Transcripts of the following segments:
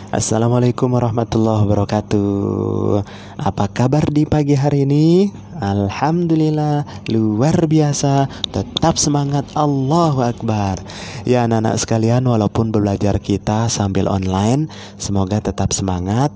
Assalamualaikum warahmatullahi wabarakatuh. Apa kabar di pagi hari ini? Alhamdulillah, luar biasa. Tetap semangat, Allahu Akbar. Ya anak-anak sekalian, walaupun belajar kita sambil online, semoga tetap semangat.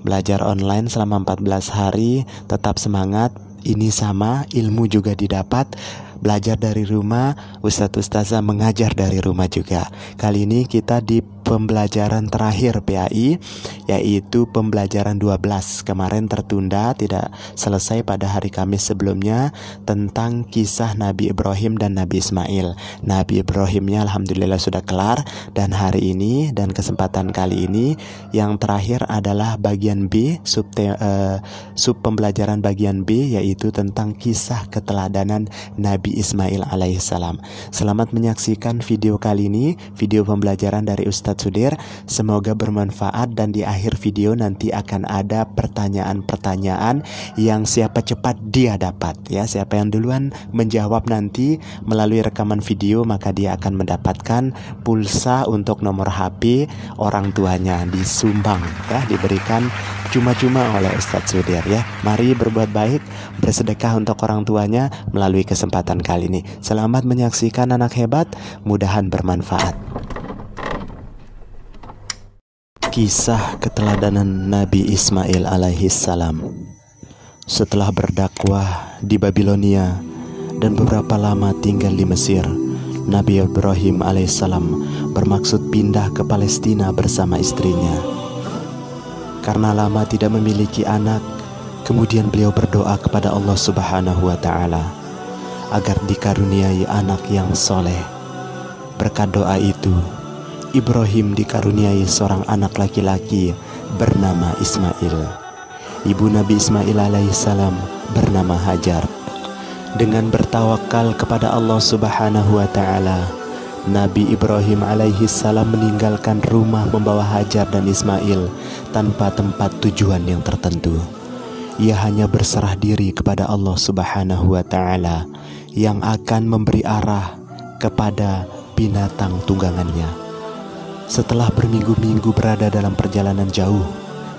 Belajar online selama 14 hari, tetap semangat. Ini sama, ilmu juga didapat. Belajar dari rumah, Ustadz-ustazah mengajar dari rumah juga. Kali ini kita di pembelajaran terakhir PAI, yaitu pembelajaran 12. Kemarin tertunda, tidak selesai pada hari Kamis sebelumnya, tentang kisah Nabi Ibrahim dan Nabi Ismail. Nabi Ibrahimnya alhamdulillah sudah kelar, dan hari ini dan kesempatan kali ini yang terakhir adalah bagian B, sub pembelajaran bagian B, yaitu tentang kisah keteladanan Nabi Ismail alaihissalam. Selamat menyaksikan video kali ini, video pembelajaran dari Ustadz Sudir. Semoga bermanfaat, dan di akhir video nanti akan ada pertanyaan-pertanyaan yang siapa cepat dia dapat, ya. Siapa yang duluan menjawab nanti melalui rekaman video, maka dia akan mendapatkan pulsa untuk nomor HP orang tuanya, disumbang, ya, diberikan cuma-cuma oleh Ustadz Sudir, ya. Mari berbuat baik, bersedekah untuk orang tuanya melalui kesempatan kali ini. Selamat menyaksikan anak hebat, mudahan bermanfaat. Kisah keteladanan Nabi Ismail alaihissalam. Setelah berdakwah di Babilonia dan beberapa lama tinggal di Mesir, Nabi Ibrahim alaihissalam bermaksud pindah ke Palestina bersama istrinya. Karena lama tidak memiliki anak, kemudian beliau berdoa kepada Allah Subhanahu wa Ta'ala agar dikaruniai anak yang soleh. Berkat doa itu, Ibrahim dikaruniai seorang anak laki-laki bernama Ismail. Ibu Nabi Ismail alaihissalam bernama Hajar. Dengan bertawakal kepada Allah Subhanahu wa Ta'ala, Nabi Ibrahim alaihissalam meninggalkan rumah membawa Hajar dan Ismail tanpa tempat tujuan yang tertentu. Ia hanya berserah diri kepada Allah Subhanahu wa Ta'ala yang akan memberi arah kepada binatang tunggangannya. Setelah berminggu-minggu berada dalam perjalanan jauh,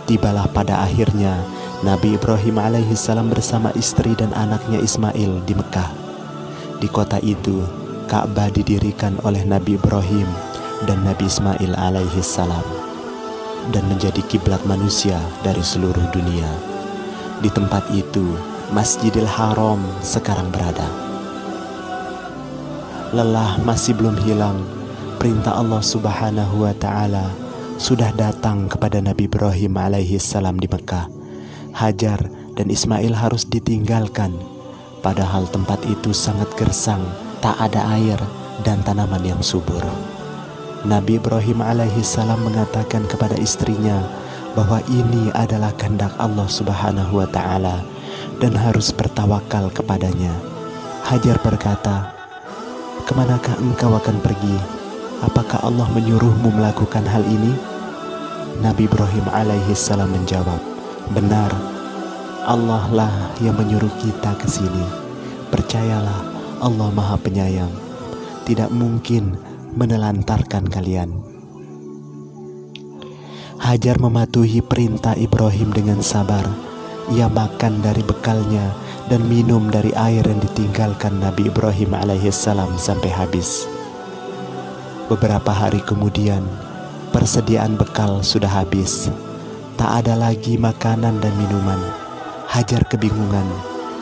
tibalah pada akhirnya Nabi Ibrahim alaihissalam bersama istri dan anaknya Ismail di Mekah. Di kota itu, Ka'bah didirikan oleh Nabi Ibrahim dan Nabi Ismail alaihissalam, dan menjadi kiblat manusia dari seluruh dunia. Di tempat itu, Masjidil Haram sekarang berada. Lelah masih belum hilang, perintah Allah Subhanahu wa Ta'ala sudah datang kepada Nabi Ibrahim alaihissalam di Mekah. Hajar dan Ismail harus ditinggalkan, padahal tempat itu sangat gersang, tak ada air dan tanaman yang subur. Nabi Ibrahim alaihissalam mengatakan kepada istrinya bahwa ini adalah kehendak Allah Subhanahu wa Ta'ala dan harus bertawakal kepadanya. Hajar berkata, "Kemanakah engkau akan pergi? Apakah Allah menyuruhmu melakukan hal ini?" Nabi Ibrahim alaihissalam menjawab, "Benar, Allah lah yang menyuruh kita ke sini. Percayalah, Allah Maha Penyayang, tidak mungkin menelantarkan kalian." Hajar mematuhi perintah Ibrahim dengan sabar. Ia makan dari bekalnya dan minum dari air yang ditinggalkan Nabi Ibrahim alaihissalam sampai habis. Beberapa hari kemudian, persediaan bekal sudah habis. Tak ada lagi makanan dan minuman. Hajar kebingungan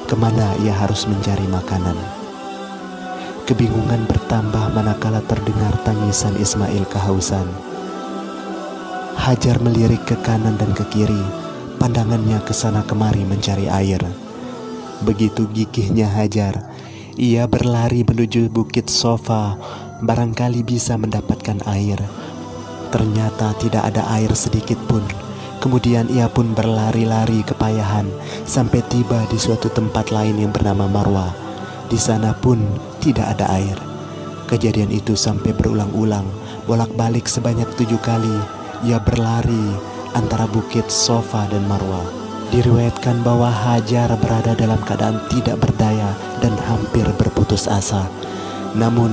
kemana ia harus mencari makanan. Kebingungan bertambah manakala terdengar tangisan Ismail kehausan. Hajar melirik ke kanan dan ke kiri, pandangannya ke sana kemari mencari air. Begitu gigihnya Hajar, ia berlari menuju bukit Sofa, barangkali bisa mendapatkan air. Ternyata tidak ada air sedikit pun. Kemudian ia pun berlari-lari kepayahan sampai tiba di suatu tempat lain yang bernama Marwah. Di sana pun tidak ada air. Kejadian itu sampai berulang-ulang, bolak-balik sebanyak 7 kali. Ia berlari antara bukit Sofa dan Marwah. Diriwayatkan bahwa Hajar berada dalam keadaan tidak berdaya dan hampir berputus asa. Namun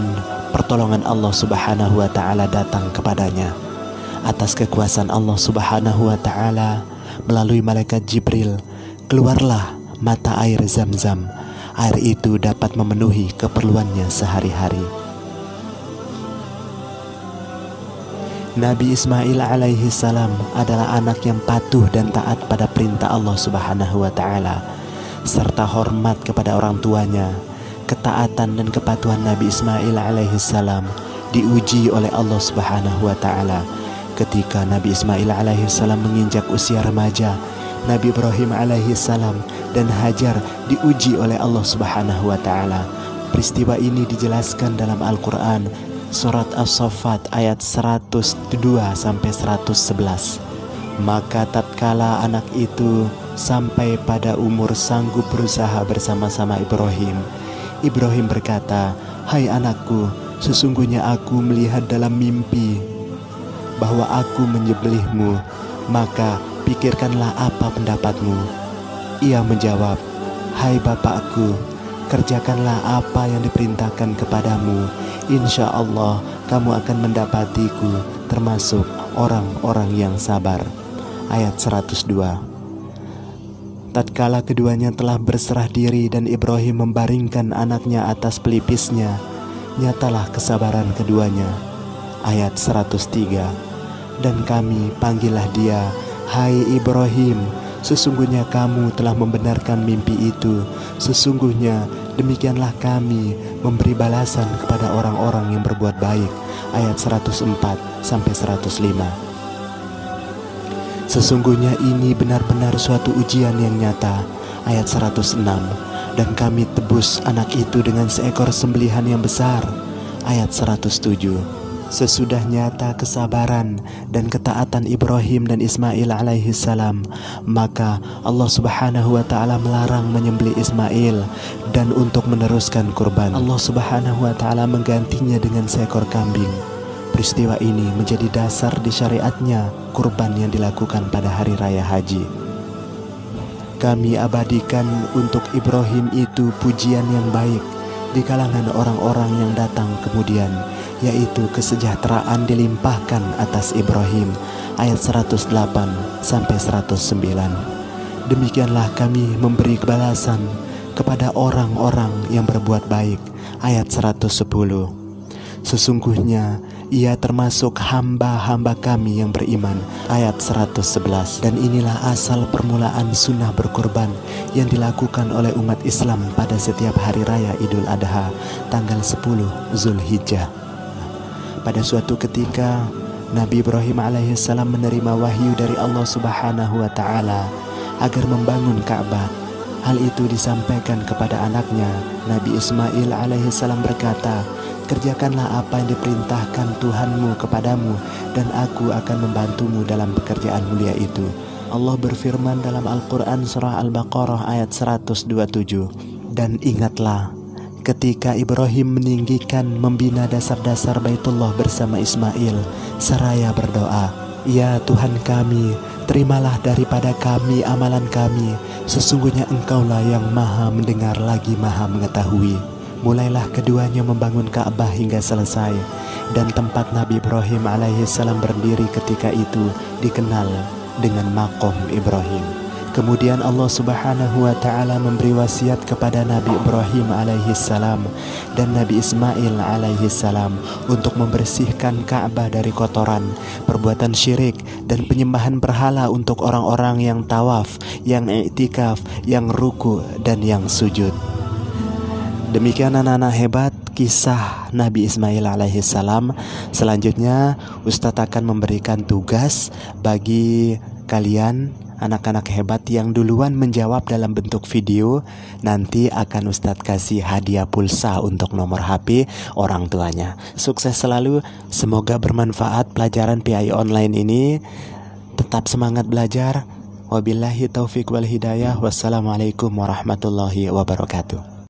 pertolongan Allah Subhanahu wa Ta'ala datang kepadanya. atas kekuasaan Allah Subhanahu wa Ta'ala melalui malaikat Jibril, keluarlah mata air Zam-Zam. Air itu dapat memenuhi keperluannya sehari-hari. Nabi Ismail alaihi salam adalah anak yang patuh dan taat pada perintah Allah Subhanahu wa Ta'ala, serta hormat kepada orang tuanya. Ketaatan dan kepatuhan Nabi Ismail alaihi salam diuji oleh Allah Subhanahu wa Ta'ala. Ketika Nabi Ismail alaihi salam menginjak usia remaja, Nabi Ibrahim alaihi salam dan Hajar diuji oleh Allah Subhanahu wa Ta'ala. Peristiwa ini dijelaskan dalam Al-Quran, surat As-Saffat ayat 102 sampai 111. Maka tatkala anak itu sampai pada umur sanggup berusaha bersama-sama Ibrahim, Ibrahim berkata, "Hai anakku, sesungguhnya aku melihat dalam mimpi bahwa aku menyembelihmu, maka pikirkanlah apa pendapatmu." Ia menjawab, "Hai bapakku, kerjakanlah apa yang diperintahkan kepadamu. Insya Allah kamu akan mendapatiku termasuk orang-orang yang sabar." Ayat 102. Tatkala keduanya telah berserah diri dan Ibrahim membaringkan anaknya atas pelipisnya, nyatalah kesabaran keduanya. Ayat 103. Dan kami panggillah dia, "Hai Ibrahim, sesungguhnya kamu telah membenarkan mimpi itu. Sesungguhnya demikianlah kami memberi balasan kepada orang-orang yang berbuat baik." Ayat 104 sampai 105. Sesungguhnya ini benar-benar suatu ujian yang nyata. Ayat 106. Dan kami tebus anak itu dengan seekor sembelihan yang besar. Ayat 107. Sesudah nyata kesabaran dan ketaatan Ibrahim dan Ismail alaihi salam, maka Allah Subhanahu wa Ta'ala melarang menyembelih Ismail dan untuk meneruskan kurban. Allah Subhanahu wa Ta'ala menggantinya dengan seekor kambing. Peristiwa ini menjadi dasar di syariatnya kurban yang dilakukan pada hari raya haji. Kami abadikan untuk Ibrahim itu pujian yang baik di kalangan orang-orang yang datang kemudian, yaitu kesejahteraan dilimpahkan atas Ibrahim. Ayat 108 sampai 109. Demikianlah kami memberi balasan kepada orang-orang yang berbuat baik. Ayat 110. Sesungguhnya ia termasuk hamba-hamba kami yang beriman. Ayat 111. Dan inilah asal permulaan sunnah berkurban yang dilakukan oleh umat Islam pada setiap hari raya Idul Adha tanggal 10 Zulhijjah. Pada suatu ketika Nabi Ibrahim alaihissalam menerima wahyu dari Allah Subhanahu wa Ta'ala agar membangun Ka'bah. Hal itu disampaikan kepada anaknya. Nabi Ismail alaihissalam berkata, "Kerjakanlah apa yang diperintahkan Tuhanmu kepadamu, dan aku akan membantumu dalam pekerjaan mulia itu." Allah berfirman dalam Al-Quran surah Al-Baqarah ayat 127. Dan ingatlah ketika Ibrahim meninggikan membina dasar-dasar Baitullah bersama Ismail, seraya berdoa, "Ya Tuhan kami, terimalah daripada kami amalan kami. Sesungguhnya Engkaulah yang maha mendengar lagi maha mengetahui." Mulailah keduanya membangun Ka'bah hingga selesai, dan tempat Nabi Ibrahim alaihissalam berdiri ketika itu dikenal dengan Maqam Ibrahim. Kemudian Allah Subhanahu wa Ta'ala memberi wasiat kepada Nabi Ibrahim alaihissalam dan Nabi Ismail alaihissalam untuk membersihkan Ka'bah dari kotoran, perbuatan syirik, dan penyembahan berhala untuk orang-orang yang tawaf, yang i'tikaf, yang ruku, dan yang sujud. Demikian anak-anak hebat kisah Nabi Ismail alaihissalam. Selanjutnya Ustadz akan memberikan tugas bagi kalian anak-anak hebat yang duluan menjawab dalam bentuk video. Nanti akan Ustadz kasih hadiah pulsa untuk nomor HP orang tuanya. Sukses selalu, semoga bermanfaat pelajaran PI online ini. Tetap semangat belajar. Wabillahi taufik wal hidayah. Wassalamualaikum warahmatullahi wabarakatuh.